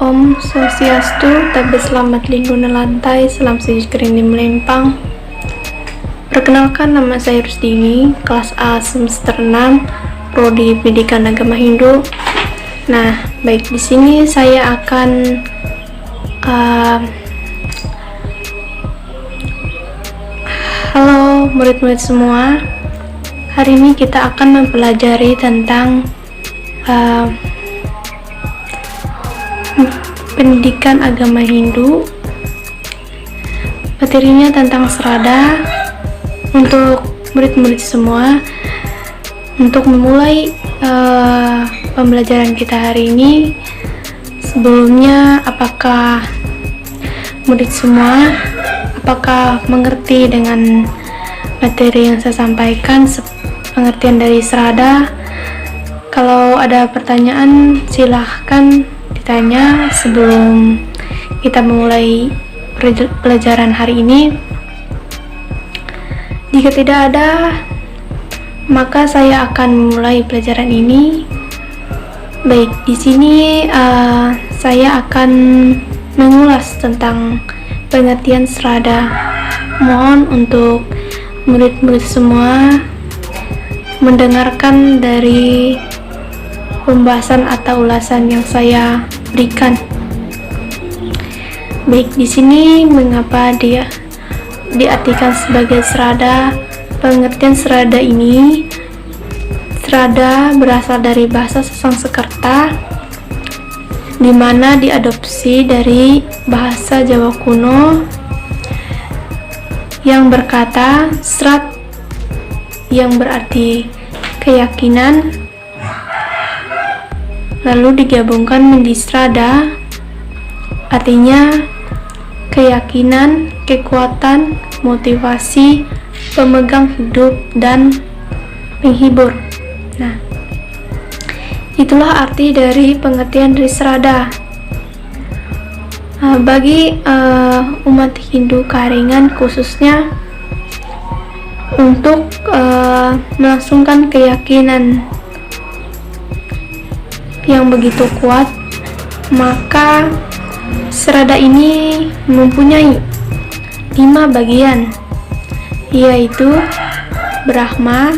Om Swastiastu, Tabe selamat lindung lantai, salam sejahtera di melempang. Perkenalkan, nama saya Rustini, kelas A semester 6, Prodi Pendidikan Agama Hindu. Nah, baik, di sini saya akan halo murid-murid semua. Hari ini kita akan mempelajari tentang pendidikan agama Hindu. Materinya tentang serada untuk murid-murid semua. Untuk memulai pembelajaran kita hari ini, sebelumnya apakah murid semua mengerti dengan materi yang saya sampaikan, pengertian dari serada? Kalau ada pertanyaan silahkan ditanya sebelum kita memulai pelajaran hari ini. Jika tidak ada, maka saya akan memulai pelajaran ini. Baik, di sini saya akan mengulas tentang pengertian serada. Mohon untuk murid-murid semua mendengarkan dari pembahasan atau ulasan yang saya berikan. Baik, di sini mengapa dia diartikan sebagai serada? Pengertian serada ini, serada berasal dari bahasa Sanskerta, di mana diadopsi dari bahasa Jawa kuno yang berkata srat, yang berarti keyakinan, lalu digabungkan menjadi serada, artinya keyakinan, kekuatan, motivasi, pemegang hidup, dan penghibur. Nah, itulah arti dari pengertian dari serada. Bagi umat Hindu Karingan khususnya, untuk melangsungkan keyakinan yang begitu kuat, maka serada ini mempunyai 5 bagian, yaitu Brahma,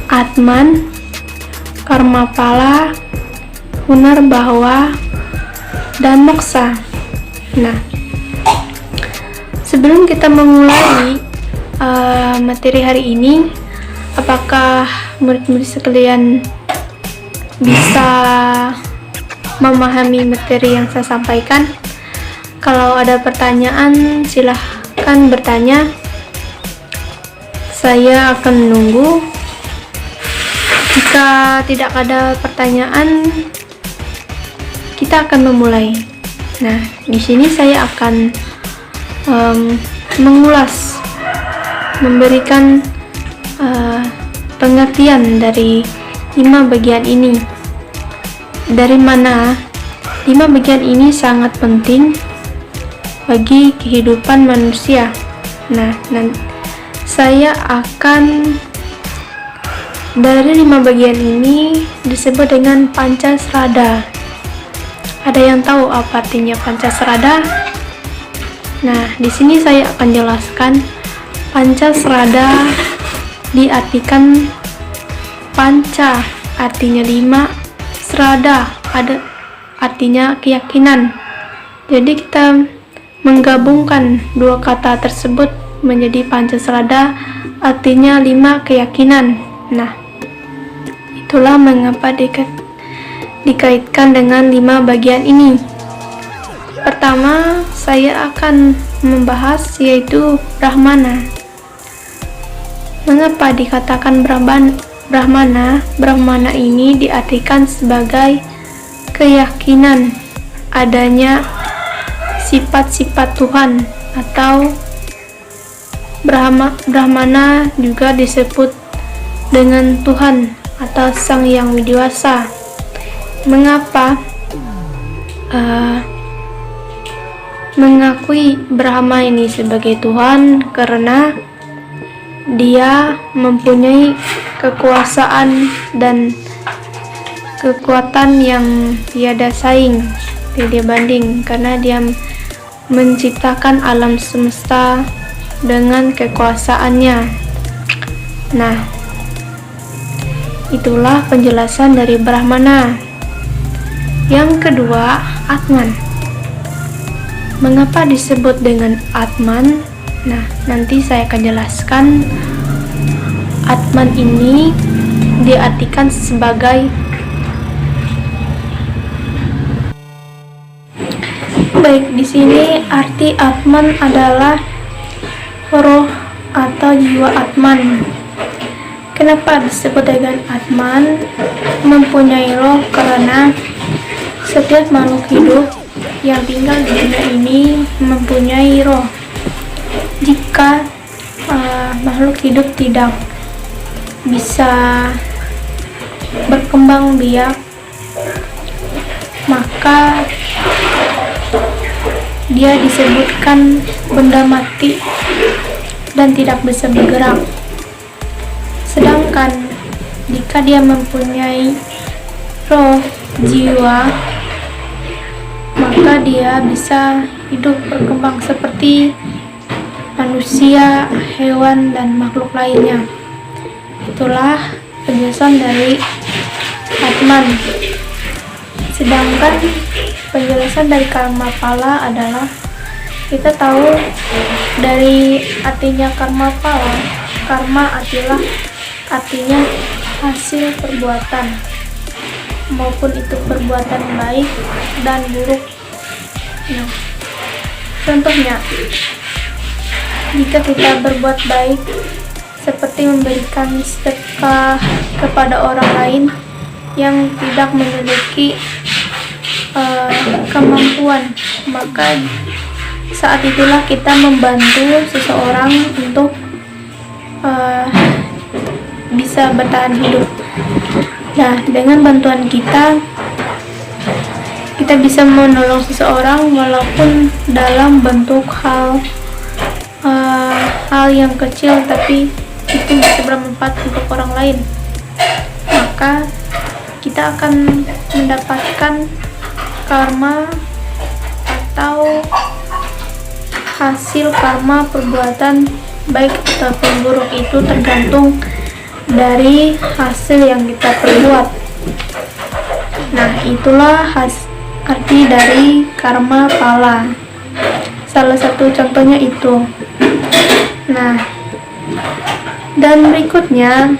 Atman, Karmapala, Punarbhawa, dan Moksa. Nah, sebelum kita memulai materi hari ini, apakah murid-murid sekalian bisa memahami materi yang saya sampaikan? Kalau ada pertanyaan silahkan bertanya, saya akan menunggu. Jika tidak ada pertanyaan, kita akan memulai. Nah, di sini saya akan mengulas, memberikan pengertian dari 5 bagian ini. Dari mana 5 bagian ini sangat penting bagi kehidupan manusia. Nah, saya akan dari 5 bagian ini disebut dengan Pancasrada. Ada yang tahu apa artinya Pancasrada? Nah, di sini saya akan jelaskan. Pancasrada diartikan panca artinya 5, serada ada artinya keyakinan. Jadi kita menggabungkan dua kata tersebut menjadi Pancasrada, artinya 5 keyakinan. Nah, itulah mengapa dikaitkan dengan 5 bagian ini. Pertama, saya akan membahas yaitu Brahmana. Mengapa dikatakan Brahmana? Brahmana ini diartikan sebagai keyakinan adanya sifat-sifat Tuhan, atau Brahmana juga disebut dengan Tuhan atau Sang Yang Widiwasa. Mengapa mengakui Brahma ini sebagai Tuhan? Karena dia mempunyai kekuasaan dan kekuatan yang tiada saing, tiada banding, karena dia menciptakan alam semesta dengan kekuasaannya. Nah, itulah penjelasan dari Brahmana. Yang kedua, Atman. Mengapa disebut dengan Atman? Nah, nanti saya akan jelaskan. Atman ini diartikan sebagai di sini arti Atman adalah roh atau jiwa Atman. Kenapa disebut dengan Atman? Mempunyai roh karena setiap makhluk hidup yang tinggal di dunia ini mempunyai roh. Jika makhluk hidup tidak bisa berkembang biak, maka dia disebutkan benda mati dan tidak bisa bergerak. Sedangkan jika dia mempunyai roh, jiwa, maka dia bisa hidup berkembang seperti manusia, hewan, dan makhluk lainnya. Itulah penjelasan dari Atman. Sedangkan penjelasan dari karma pala adalah, kita tahu dari artinya karma pala, karma adalah artinya hasil perbuatan, maupun itu perbuatan baik dan buruk. Nah, contohnya, jika kita berbuat baik seperti memberikan sedekah kepada orang lain yang tidak memiliki kemampuan, maka saat itulah kita membantu seseorang untuk bisa bertahan hidup. Nah, dengan bantuan kita bisa menolong seseorang walaupun dalam bentuk hal yang kecil, tapi itu bisa bermanfaat untuk orang lain. Maka kita akan mendapatkan karma atau hasil karma perbuatan baik ataupun buruk. Itu tergantung dari hasil yang kita perbuat. Nah, itulah arti dari karma pala. Salah satu contohnya itu. Nah, dan berikutnya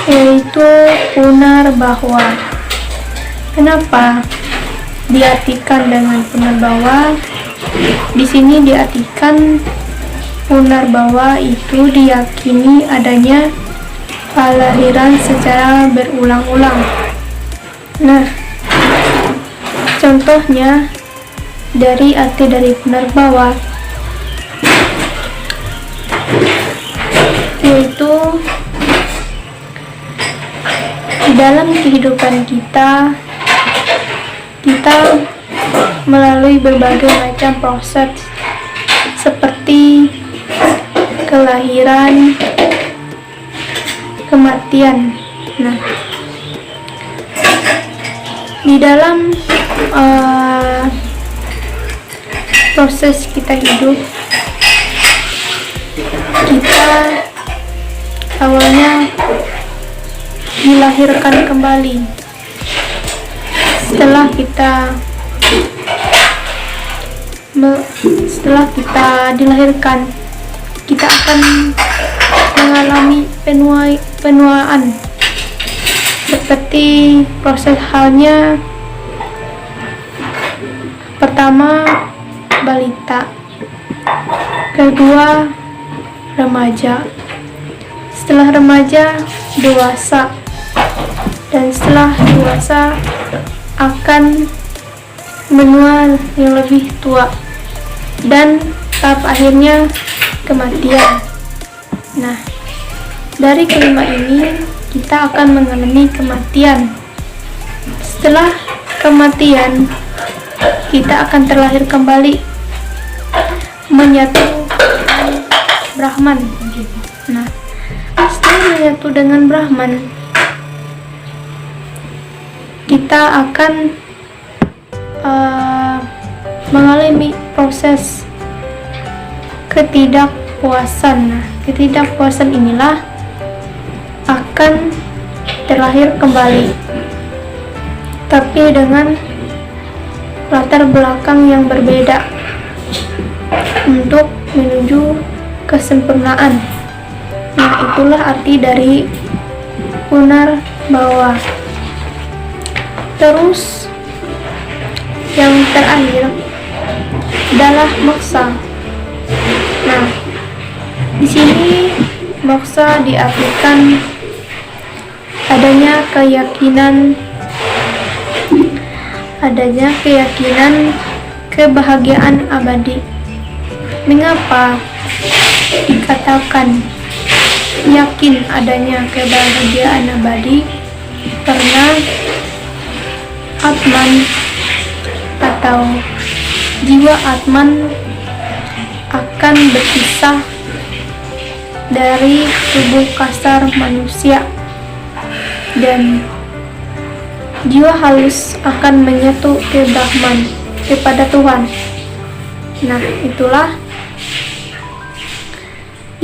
yaitu punarbahwa. Kenapa diartikan dengan punarbahwa? Di sini diartikan punarbahwa itu diyakini adanya kelahiran secara berulang-ulang. Nah, contohnya dari arti dari punarbahwa yaitu di dalam kehidupan kita melalui berbagai macam proses seperti kelahiran, kematian. Nah, di dalam proses kita hidup, kita awalnya dilahirkan kembali. Setelah kita dilahirkan, kita akan mengalami penuaan. Seperti proses halnya, pertama balita, kedua remaja, setelah remaja dewasa, dan setelah dewasa akan menua yang lebih tua, dan tahap akhirnya kematian. Nah, dari kelima ini kita akan mengalami kematian. Setelah kematian, kita akan terlahir kembali menyatu dengan Brahman. Nah, setelah menyatu dengan Brahman, kita akan mengalami proses ketidakpuasan. Nah, ketidakpuasan inilah akan terlahir kembali, tapi dengan latar belakang yang berbeda untuk menuju kesempurnaan. Nah, itulah arti dari Punarbawa. Terus yang terakhir adalah moksa. Nah, di sini moksa diartikan adanya keyakinan kebahagiaan abadi. Mengapa dikatakan yakin adanya kebahagiaan abadi? Karena Atman atau jiwa Atman akan berpisah dari tubuh kasar manusia, dan jiwa halus akan menyatu ke Brahman, kepada Tuhan. Nah, itulah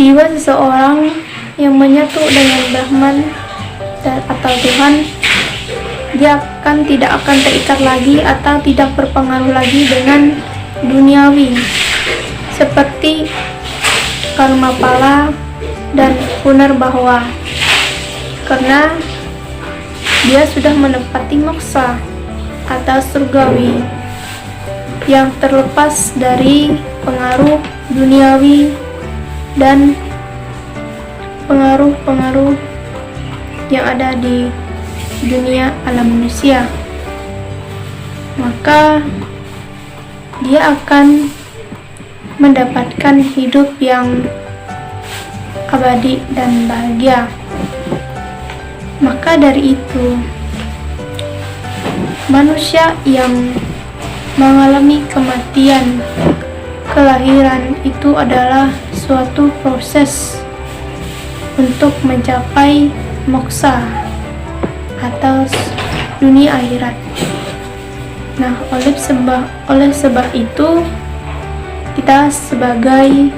jiwa seseorang yang menyatu dengan Brahman atau Tuhan. Dia tidak akan terikat lagi atau tidak berpengaruh lagi dengan duniawi seperti Karmapala dan Punarbawa, karena dia sudah menepati moksa atau surgawi yang terlepas dari pengaruh duniawi dan pengaruh-pengaruh yang ada di dunia alam manusia. Maka dia akan mendapatkan hidup yang abadi dan bahagia. Maka dari itu, manusia yang mengalami kematian, kelahiran itu adalah suatu proses untuk mencapai moksa atau dunia akhirat. Nah, oleh sebab itu, kita sebagai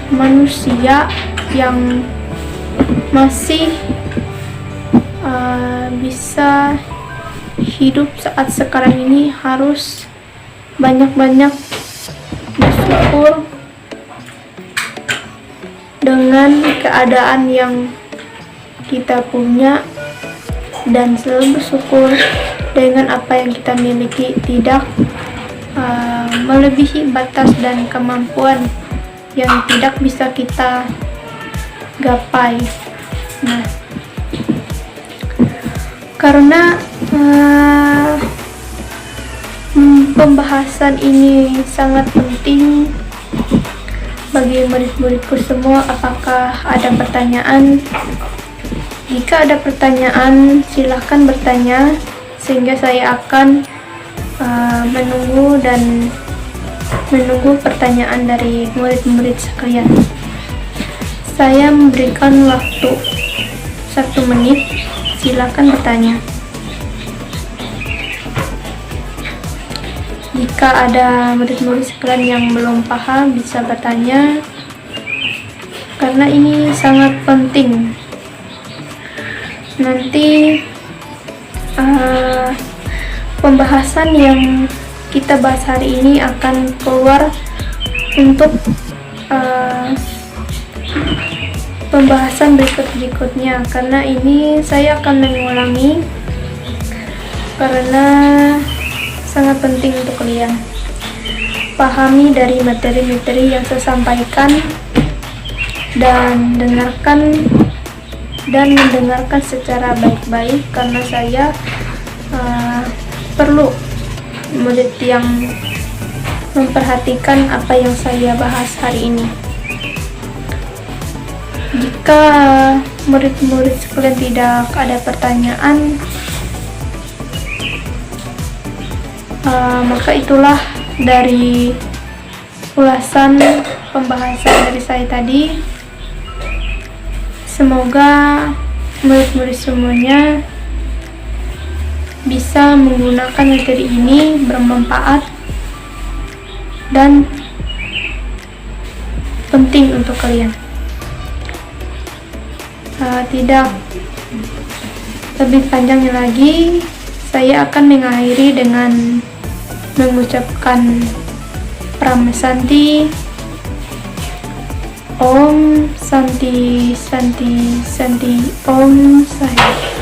manusia yang masih bisa hidup saat sekarang ini harus banyak-banyak bersyukur dengan keadaan yang kita punya, dan selalu bersyukur dengan apa yang kita miliki, tidak melebihi batas dan kemampuan yang tidak bisa kita gapai. Nah, karena pembahasan ini sangat penting bagi murid-muridku semua, apakah ada pertanyaan? Jika ada pertanyaan, silahkan bertanya, sehingga saya akan menunggu pertanyaan dari murid-murid sekalian. Saya memberikan waktu 1 menit, silahkan bertanya. Jika ada murid-murid sekalian yang belum paham, bisa bertanya, karena ini sangat penting. Nanti pembahasan yang kita bahas hari ini akan keluar untuk pembahasan berikutnya, karena ini saya akan mengulangi karena sangat penting untuk kalian pahami dari materi-materi yang saya sampaikan, dan mendengarkan secara baik-baik, karena saya perlu murid yang memperhatikan apa yang saya bahas hari ini. Jika murid-murid sekalian tidak ada pertanyaan, maka itulah dari ulasan pembahasan dari saya tadi. Semoga murid-murid semuanya bisa menggunakan materi ini bermanfaat dan penting untuk kalian. Tidak lebih panjangnya lagi, saya akan mengakhiri dengan mengucapkan Pramasanti, Om Santi Santi Santi Om Sahih.